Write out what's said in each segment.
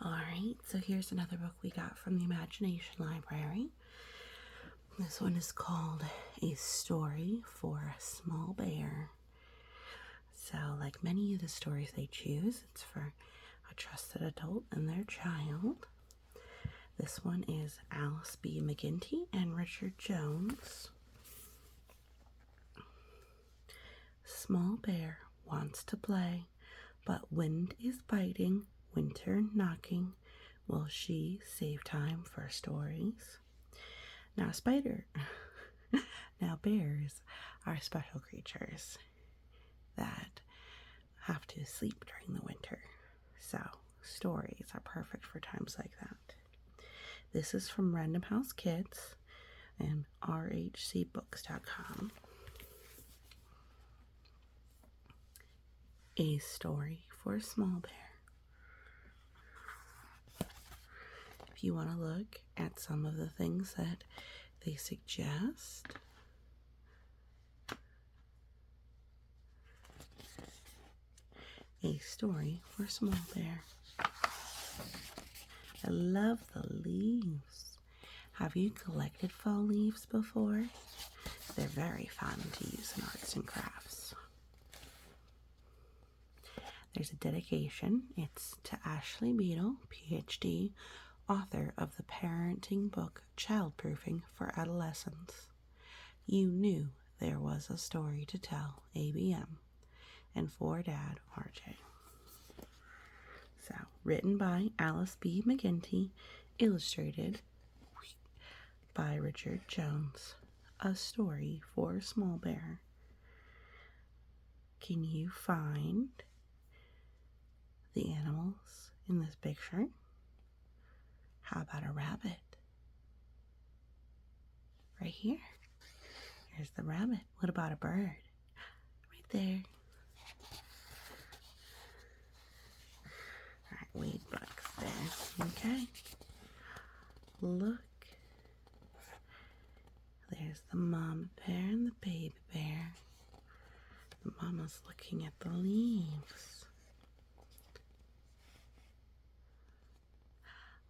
Alright, so here's another book we got from the Imagination Library. This one is called A Story for a Small Bear. So, like many of the stories they choose, it's for a trusted adult and their child. This one is Alice B. McGinty and Richard Jones. Small bear wants to play, but wind is biting, winter knocking. Will she save time for stories? Now, bears are special creatures that have to sleep during the winter. So, stories are perfect for times like that. This is from Random House Kids and rhcbooks.com. A Story for a Small Bear. If you want to look at some of the things that they suggest, A Story for a Small Bear. I love the leaves. Have you collected fall leaves before? They're very fun to use in arts and crafts. There's a dedication. It's to Ashley Beadle, PhD, author of the parenting book Childproofing for Adolescents. You knew there was a story to tell, ABM, and for Dad, RJ. So, written by Alice B. McGinty, illustrated by Richard Jones. A Story for a Small Bear. Can you find the animals in this picture? How about a rabbit? Right here. Here's the rabbit. What about a bird? Right there. Alright, weed bugs there. Okay. Look. There's the mama bear and the baby bear. The mama's looking at the leaves.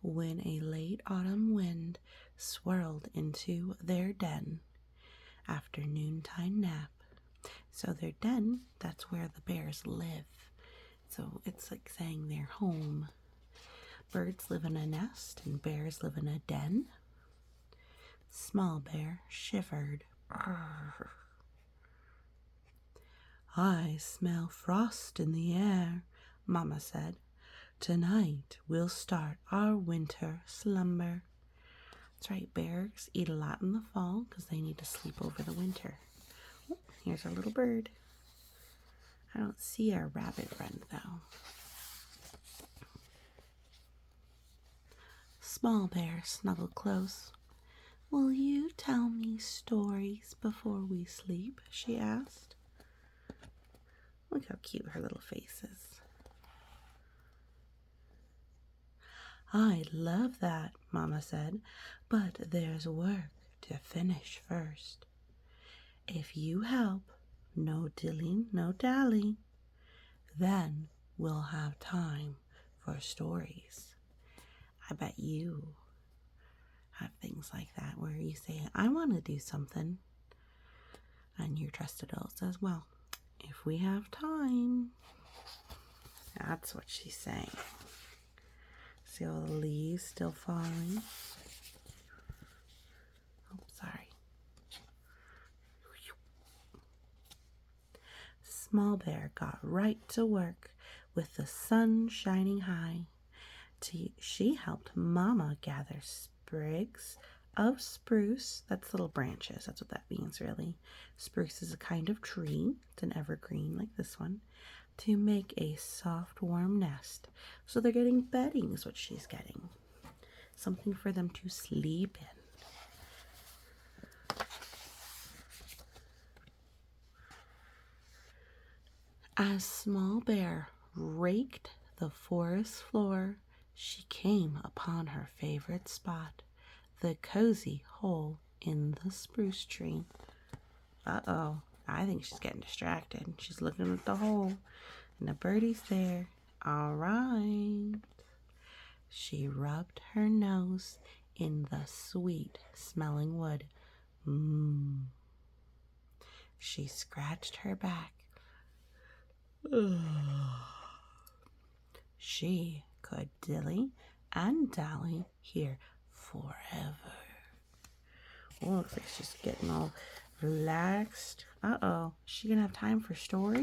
When a late autumn wind swirled into their den after noontime nap. So their den, that's where the bears live. So it's like saying their home. Birds live in a nest and bears live in a den. Small bear shivered. Arr. I smell frost in the air, Mama said. Tonight we'll start our winter slumber. That's right, bears eat a lot in the fall because they need to sleep over the winter. Oh, here's our little bird. I don't see our rabbit friend though. Small bear snuggled close. Will you tell me stories before we sleep? She asked. Look how cute her little face is. I'd love that, Mama said, but there's work to finish first. If you help, no dilly, no dally, then we'll have time for stories. I bet you have things like that where you say, I want to do something, and your trusted adult says, well, if we have time. That's what she's saying. See all the leaves still falling? Oh, sorry. Small bear got right to work with the sun shining high. She helped Mama gather sprigs of spruce. That's little branches. That's what that means, really. Spruce is a kind of tree. It's an evergreen like this one. To make a soft, warm nest. So they're getting bedding is what she's getting. Something for them to sleep in. As Small Bear raked the forest floor, she came upon her favorite spot, the cozy hole in the spruce tree. Uh-oh, I think she's getting distracted. She's looking at the hole, and the birdie's there. All right. She rubbed her nose in the sweet-smelling wood. Mmm. She scratched her back. She could dilly and dally here forever. Oh, looks like she's getting all relaxed. Uh-oh. Is she gonna have time for stories?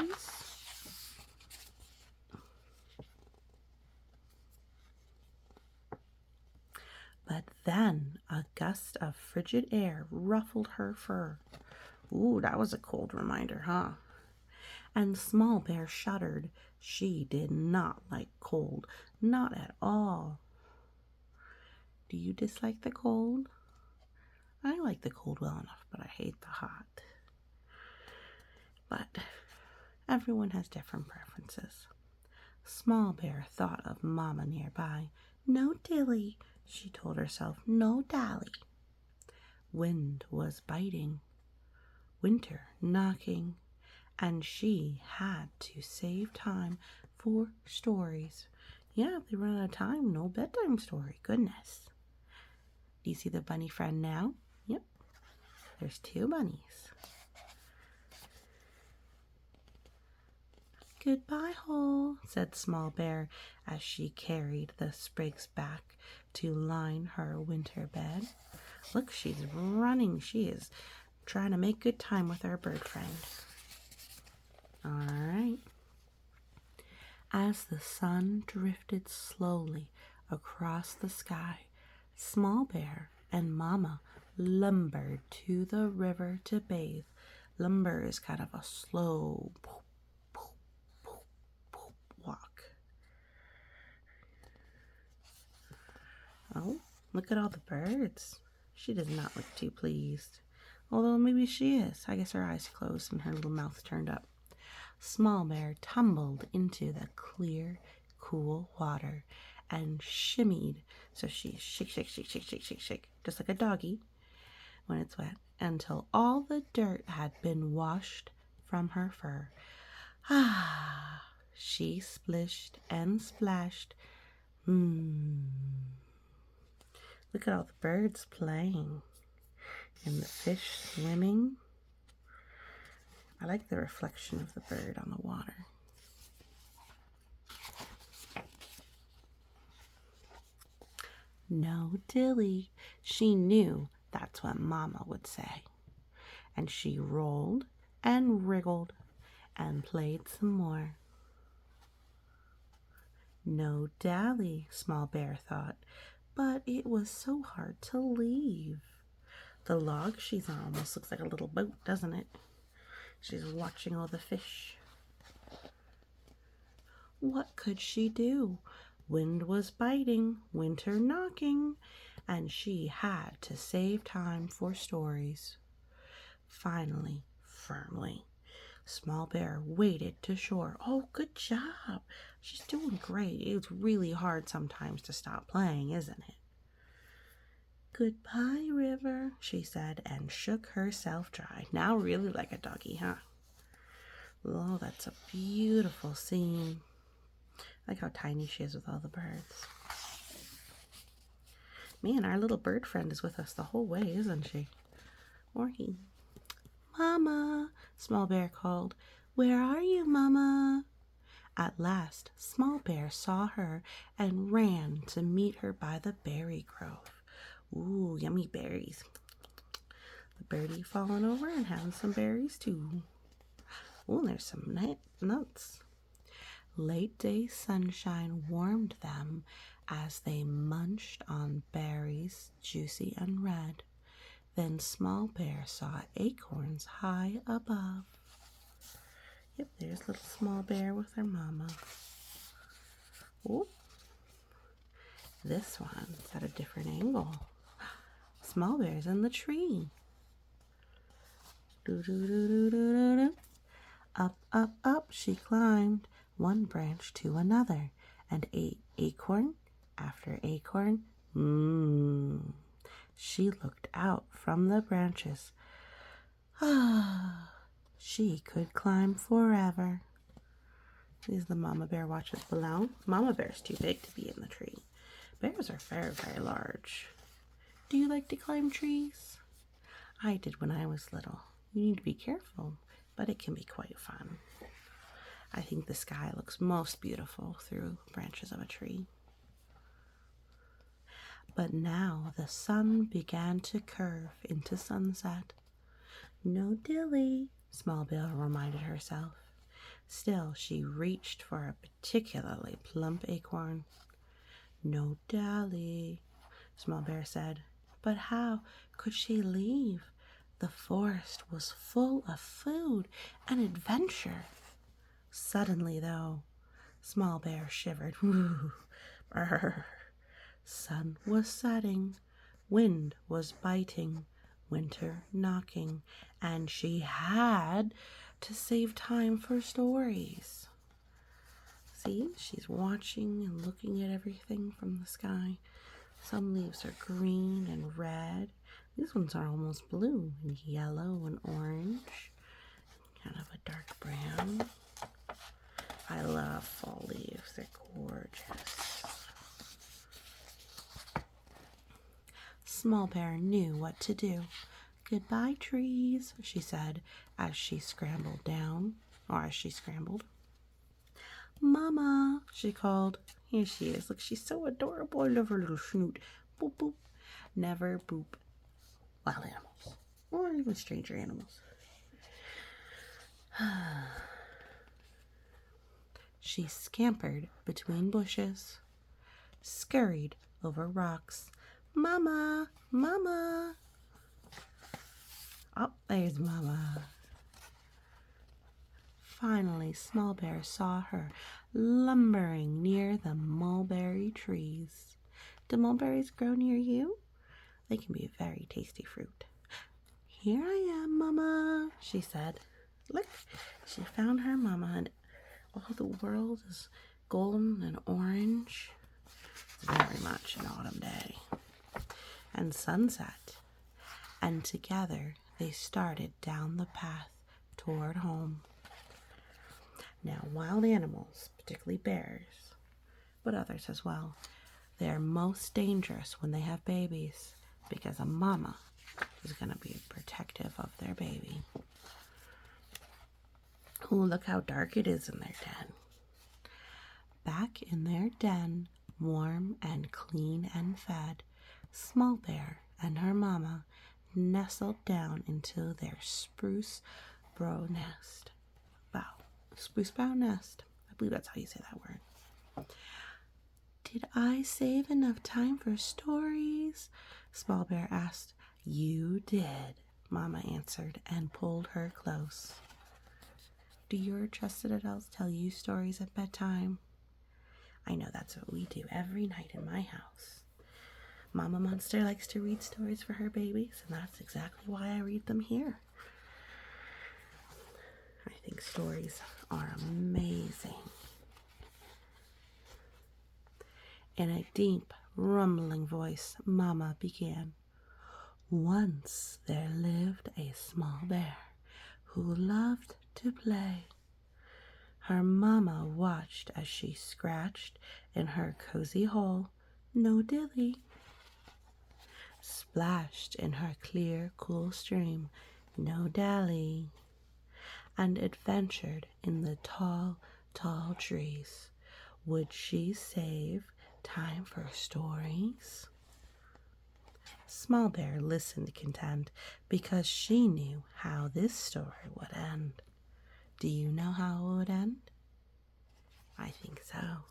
But then a gust of frigid air ruffled her fur. Ooh, that was a cold reminder, huh? And Small Bear shuddered. She did not like cold, not at all. Do you dislike the cold? I like the cold well enough, but I hate the hot. But everyone has different preferences. Small Bear thought of Mama nearby. No dilly, she told herself, no dally. Wind was biting, winter knocking, and she had to save time for stories. Yeah, if they run out of time, no bedtime story. Goodness. Do you see the bunny friend now? Yep, there's 2 bunnies. Goodbye, Hole, said Small Bear as she carried the sprigs back to line her winter bed. Look, she's running. She is trying to make good time with our bird friend. All right. As the sun drifted slowly across the sky, Small Bear and Mama lumbered to the river to bathe. Lumber is kind of a slow walk. Oh, look at all the birds. She does not look too pleased. Although maybe she is. I guess her eyes closed and her little mouth turned up. Small Bear tumbled into the clear, cool water and shimmied. So she shake, shake, shake, shake, shake, shake, shake, just like a doggy when it's wet, until all the dirt had been washed from her fur. Ah, she splished and splashed. Look at all the birds playing and the fish swimming. I like the reflection of the bird on the water. No dilly. She knew that's what Mama would say. And she rolled and wriggled and played some more. No dally, Small Bear thought, but it was so hard to leave. The log she's on almost looks like a little boat, doesn't it? She's watching all the fish. What could she do? Wind was biting, winter knocking, and she had to save time for stories. Finally, firmly, Small Bear waded to shore. Oh, good job. She's doing great. It's really hard sometimes to stop playing, isn't it? Goodbye, river, she said, and shook herself dry. Now really like a doggy, huh? Oh, that's a beautiful scene. I like how tiny she is with all the birds. Man, our little bird friend is with us the whole way, isn't she? Or he. Mama, Small Bear called. Where are you, Mama? At last, Small Bear saw her and ran to meet her by the berry grove. Ooh, yummy berries. The birdie falling over and having some berries too. Ooh, there's some nuts. Late day sunshine warmed them as they munched on berries, juicy and red. Then Small Bear saw acorns high above. Yep, there's little Small Bear with her mama. Ooh, this one's at a different angle. Small Bear's in the tree. Do-do-do-do-do-do-do. Up, up, up she climbed, one branch to another, and ate acorn after acorn. She looked out from the branches. Ah, she could climb forever. This is the Mama Bear watches below. Mama Bear's too big to be in the tree, Bears are very, very large. Do you like to climb trees? I did when I was little. You need to be careful, but it can be quite fun. I think the sky looks most beautiful through branches of a tree. But now the sun began to curve into sunset. No dilly, Small Bear reminded herself. Still, she reached for a particularly plump acorn. No dally, Small Bear said. But how could she leave? The forest was full of food and adventure. Suddenly, though, Small Bear shivered. Woo! Brr. Sun was setting, wind was biting, winter knocking, and she had to save time for stories. See, she's watching and looking at everything from the sky. Some leaves are green and red. These ones are almost blue and yellow and orange, kind of a dark brown. I love fall leaves. They're gorgeous. Small Bear knew what to do. Goodbye, trees, she said as she scrambled. Mama, she called. Here she is. Look, she's so adorable. I love her little snoot. Boop, boop. Never boop wild animals or even stranger animals. She scampered between bushes, scurried over rocks. Mama, Mama. Oh, there's Mama. Finally, Small Bear saw her lumbering near the mulberry trees. Do mulberries grow near you? They can be a very tasty fruit. Here I am, Mama, she said. Look, she found her Mama, and all the world is golden and orange. Very much an autumn day. And sunset. And together they started down the path toward home. Now, wild animals, particularly bears, but others as well, they are most dangerous when they have babies because a mama is going to be protective of their baby. Oh, look how dark it is in their den. Back in their den, warm and clean and fed, Small Bear and her mama nestled down into their spruce bough nest. Spruce bough nest. I believe that's how you say that word. Did I save enough time for stories? Small Bear asked. You did, Mama answered and pulled her close. Do your trusted adults tell you stories at bedtime? I know that's what we do every night in my house. Mama Monster likes to read stories for her babies, and that's exactly why I read them here. I think stories are amazing. In a deep, rumbling voice, Mama began. Once there lived a small bear who loved to play. Her mama watched as she scratched in her cozy hole, no dilly. Splashed in her clear, cool stream, no dally. And adventured in the tall, tall trees. Would she save time for stories? Small Bear listened content because she knew how this story would end. Do you know how it would end? I think so.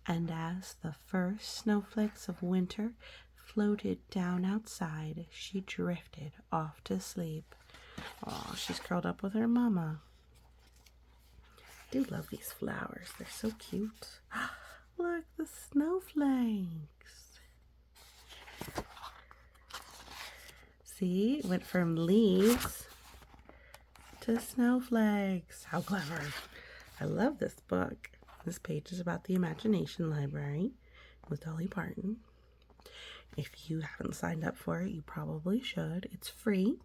And as the first snowflakes of winter floated down outside, she drifted off to sleep. Oh, she's curled up with her mama. I do love these flowers. They're so cute. Look, the snowflakes. See, it went from leaves to snowflakes. How clever. I love this book. This page is about the Imagination Library with Dolly Parton. If you haven't signed up for it, you probably should. It's free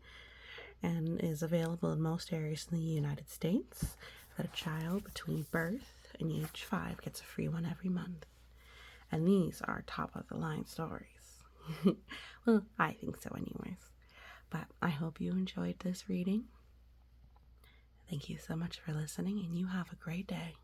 and is available in most areas in the United States. that a child between birth and age 5 gets a free one every month. And these are top of the line stories. Well, I think so anyways. But I hope you enjoyed this reading. Thank you so much for listening, and you have a great day.